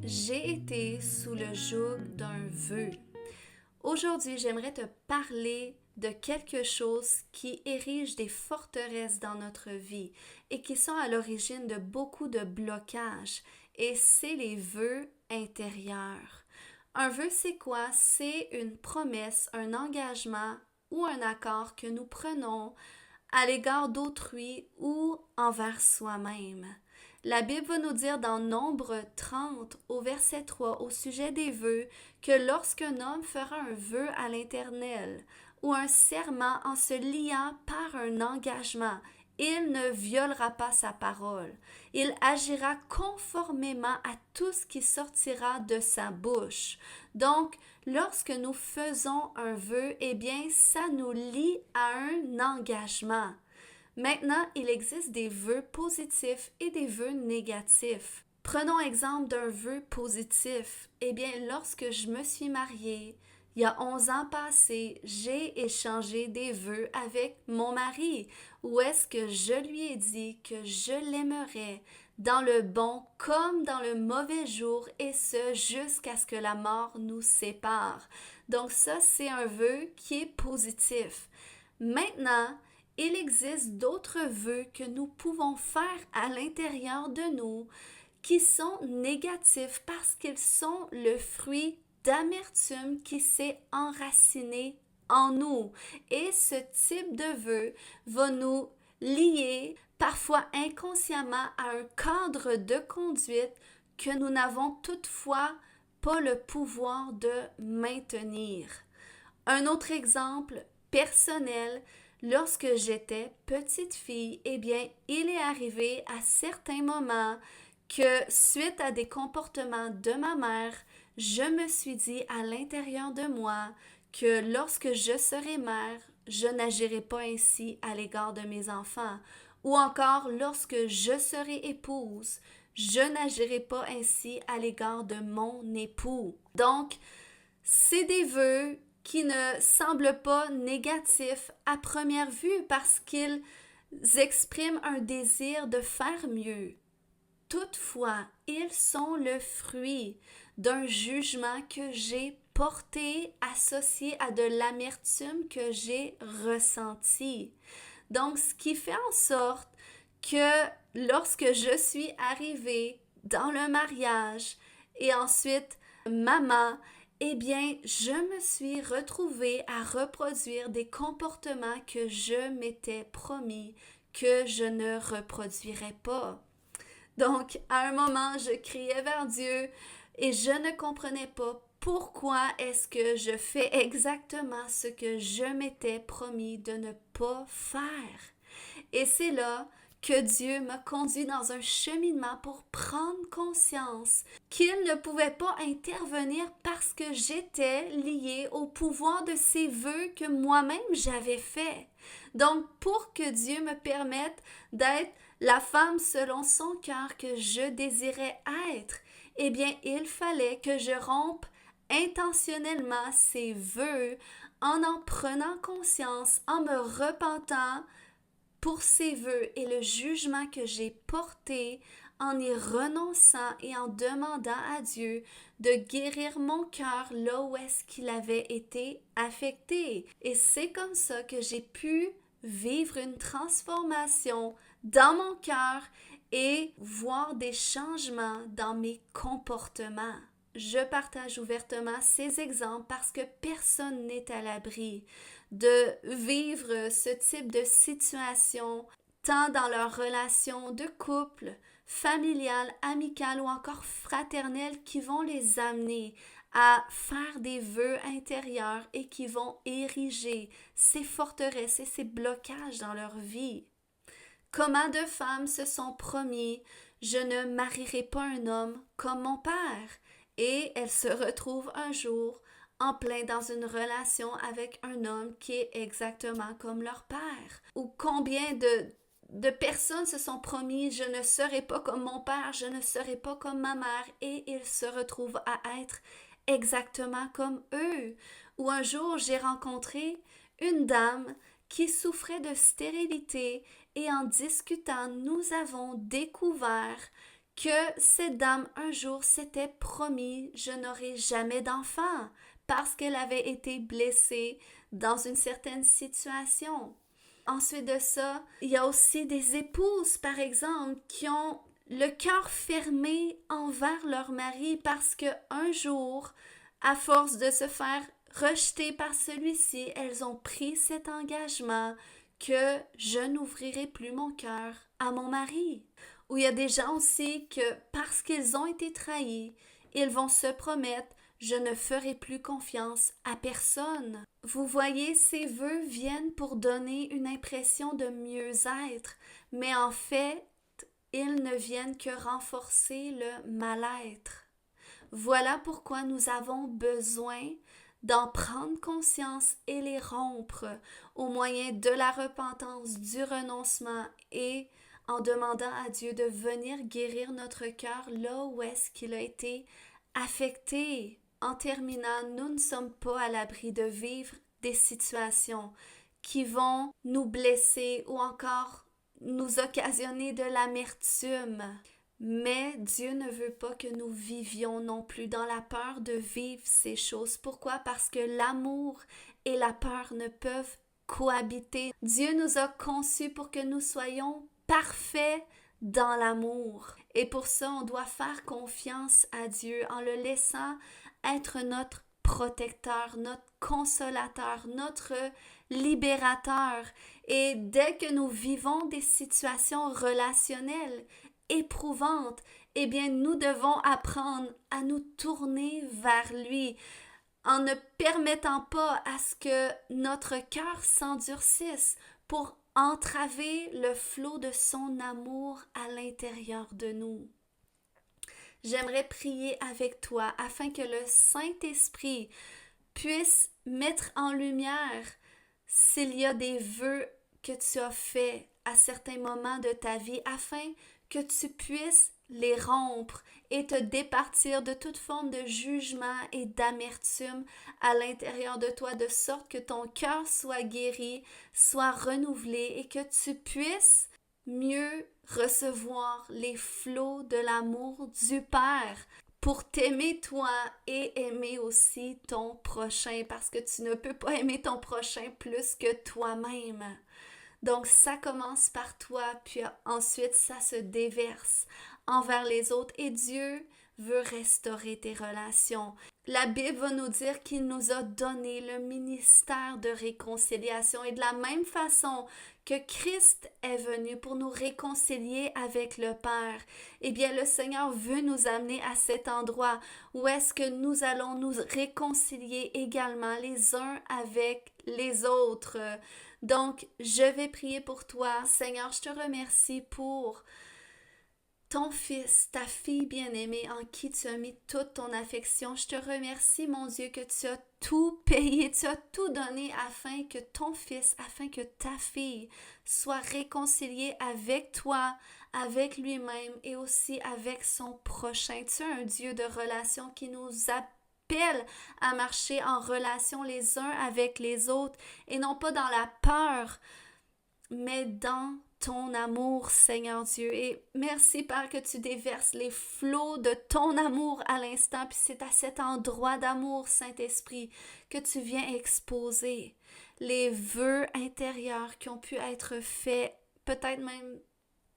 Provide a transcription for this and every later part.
J'ai été sous le joug d'un vœu. Aujourd'hui, j'aimerais te parler de quelque chose qui érige des forteresses dans notre vie et qui sont à l'origine de beaucoup de blocages. Et c'est les vœux intérieurs. Un vœu, c'est quoi? C'est une promesse, un engagement ou un accord que nous prenons à l'égard d'autrui ou envers soi-même. La Bible va nous dire dans Nombre 30 au verset 3 au sujet des vœux que lorsqu'un homme fera un vœu à l'Éternel ou un serment en se liant par un engagement, il ne violera pas sa parole. Il agira conformément à tout ce qui sortira de sa bouche. Donc, lorsque nous faisons un vœu, eh bien, ça nous lie à un engagement. Maintenant, il existe des vœux positifs et des vœux négatifs. Prenons exemple d'un vœu positif. Eh bien, lorsque je me suis mariée, il y a 11 ans passés, j'ai échangé des vœux avec mon mari, où est-ce que je lui ai dit que je l'aimerais dans le bon comme dans le mauvais jour, et ce jusqu'à ce que la mort nous sépare. Donc ça, c'est un vœu qui est positif. Maintenant, il existe d'autres vœux que nous pouvons faire à l'intérieur de nous qui sont négatifs parce qu'ils sont le fruit d'amertume qui s'est enraciné en nous. Et ce type de vœu va nous lier parfois inconsciemment à un cadre de conduite que nous n'avons toutefois pas le pouvoir de maintenir. Un autre exemple personnel, lorsque j'étais petite fille, eh bien, il est arrivé à certains moments que suite à des comportements de ma mère, je me suis dit à l'intérieur de moi que lorsque je serai mère, je n'agirai pas ainsi à l'égard de mes enfants. Ou encore, lorsque je serai épouse, je n'agirai pas ainsi à l'égard de mon époux. Donc, c'est des vœux qui ne semblent pas négatifs à première vue parce qu'ils expriment un désir de faire mieux. Toutefois, ils sont le fruit d'un jugement que j'ai porté associé à de l'amertume que j'ai ressentie. Donc, ce qui fait en sorte que lorsque je suis arrivée dans le mariage et ensuite maman, eh bien, je me suis retrouvée à reproduire des comportements que je m'étais promis que je ne reproduirais pas. Donc, à un moment, je criais vers Dieu et je ne comprenais pas pourquoi est-ce que je fais exactement ce que je m'étais promis de ne pas faire. Et c'est là que Dieu m'a conduit dans un cheminement pour prendre conscience qu'il ne pouvait pas intervenir parce que j'étais liée au pouvoir de ces vœux que moi-même j'avais faits. Donc, pour que Dieu me permette d'être la femme selon son cœur que je désirais être, eh bien, il fallait que je rompe intentionnellement ces vœux en prenant conscience, en me repentant pour ces vœux et le jugement que j'ai porté, en y renonçant et en demandant à Dieu de guérir mon cœur là où est-ce qu'il avait été affecté. Et c'est comme ça que j'ai pu vivre une transformation dans mon cœur et voir des changements dans mes comportements. Je partage ouvertement ces exemples parce que personne n'est à l'abri de vivre ce type de situation, tant dans leur relation de couple, familiale, amicale ou encore fraternelle, qui vont les amener à faire des vœux intérieurs et qui vont ériger ces forteresses et ces blocages dans leur vie. Comment de femmes se sont promis « Je ne marierai pas un homme comme mon père » et elles se retrouvent un jour en plein dans une relation avec un homme qui est exactement comme leur père. Ou combien de personnes se sont promis « Je ne serai pas comme mon père, je ne serai pas comme ma mère » et ils se retrouvent à être exactement comme eux. Ou un jour, j'ai rencontré une dame qui souffrait de stérilité et en discutant, nous avons découvert que cette dame un jour s'était promis je n'aurai jamais d'enfant parce qu'elle avait été blessée dans une certaine situation. Ensuite de ça, il y a aussi des épouses, par exemple, qui ont le cœur fermé envers leur mari parce que un jour, à force de se faire rejeter par celui-ci, elles ont pris cet engagement que je n'ouvrirai plus mon cœur à mon mari. Ou il y a des gens aussi que parce qu'ils ont été trahis, ils vont se promettre je ne ferai plus confiance à personne. Vous voyez, ces vœux viennent pour donner une impression de mieux-être, mais en fait, ils ne viennent que renforcer le mal-être. Voilà pourquoi nous avons besoin d'en prendre conscience et les rompre au moyen de la repentance, du renoncement et en demandant à Dieu de venir guérir notre cœur là où est-ce qu'il a été affecté. En terminant, nous ne sommes pas à l'abri de vivre des situations qui vont nous blesser ou encore nous occasionner de l'amertume. Mais Dieu ne veut pas que nous vivions non plus dans la peur de vivre ces choses. Pourquoi? Parce que l'amour et la peur ne peuvent cohabiter. Dieu nous a conçus pour que nous soyons parfaits dans l'amour. Et pour ça, on doit faire confiance à Dieu en le laissant être notre protecteur, notre consolateur, notre libérateur. Et dès que nous vivons des situations relationnelles éprouvantes, eh bien, nous devons apprendre à nous tourner vers lui en ne permettant pas à ce que notre cœur s'endurcisse pour entraver le flot de son amour à l'intérieur de nous. J'aimerais prier avec toi afin que le Saint-Esprit puisse mettre en lumière s'il y a des vœux que tu as faits à certains moments de ta vie afin que tu puisses les rompre et te départir de toute forme de jugement et d'amertume à l'intérieur de toi, de sorte que ton cœur soit guéri, soit renouvelé et que tu puisses mieux recevoir les flots de l'amour du Père pour t'aimer toi et aimer aussi ton prochain, parce que tu ne peux pas aimer ton prochain plus que toi-même. Donc ça commence par toi, puis ensuite ça se déverse envers les autres et Dieu veut restaurer tes relations. La Bible va nous dire qu'il nous a donné le ministère de réconciliation et de la même façon que Christ est venu pour nous réconcilier avec le Père, eh bien le Seigneur veut nous amener à cet endroit où est-ce que nous allons nous réconcilier également les uns avec les autres. Donc, je vais prier pour toi. Seigneur, je te remercie pour ton fils, ta fille bien-aimée en qui tu as mis toute ton affection. Je te remercie, mon Dieu, que tu as tout payé, tu as tout donné afin que ton fils, afin que ta fille soit réconciliée avec toi, avec lui-même et aussi avec son prochain. Tu es un Dieu de relation qui nous appelle à marcher en relation les uns avec les autres et non pas dans la peur, mais dans ton amour, Seigneur Dieu. Et merci, Père, que tu déverses les flots de ton amour à l'instant. Puis c'est à cet endroit d'amour, Saint-Esprit, que tu viens exposer les vœux intérieurs qui ont pu être faits, peut-être même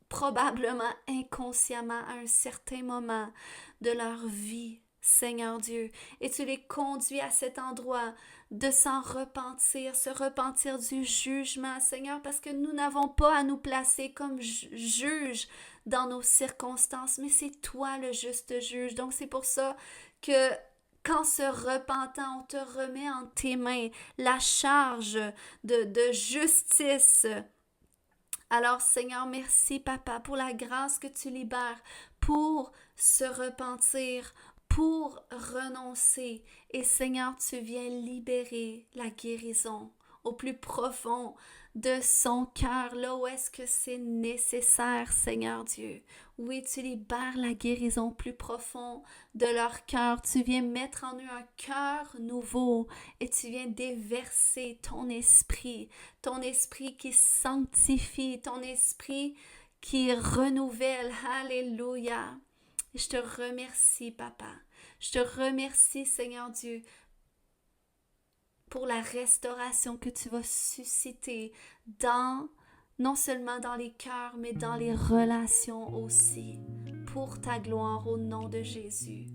probablement inconsciemment à un certain moment de leur vie, Seigneur Dieu. Et tu les conduis à cet endroit de s'en repentir, se repentir du jugement, Seigneur, parce que nous n'avons pas à nous placer comme juge dans nos circonstances, mais c'est toi le juste juge. Donc c'est pour ça que qu'en se repentant, on te remet en tes mains la charge de justice. Alors Seigneur, merci Papa pour la grâce que tu libères pour se repentir, pour renoncer. Et Seigneur, tu viens libérer la guérison au plus profond de son cœur, là où est-ce que c'est nécessaire, Seigneur Dieu. Oui, tu libères la guérison plus profond de leur cœur. Tu viens mettre en eux un cœur nouveau et tu viens déverser ton esprit qui sanctifie, ton esprit qui renouvelle. Alléluia. Et je te remercie, Papa. Je te remercie, Seigneur Dieu, pour la restauration que tu vas susciter non seulement dans les cœurs, mais dans les relations aussi, pour ta gloire au nom de Jésus.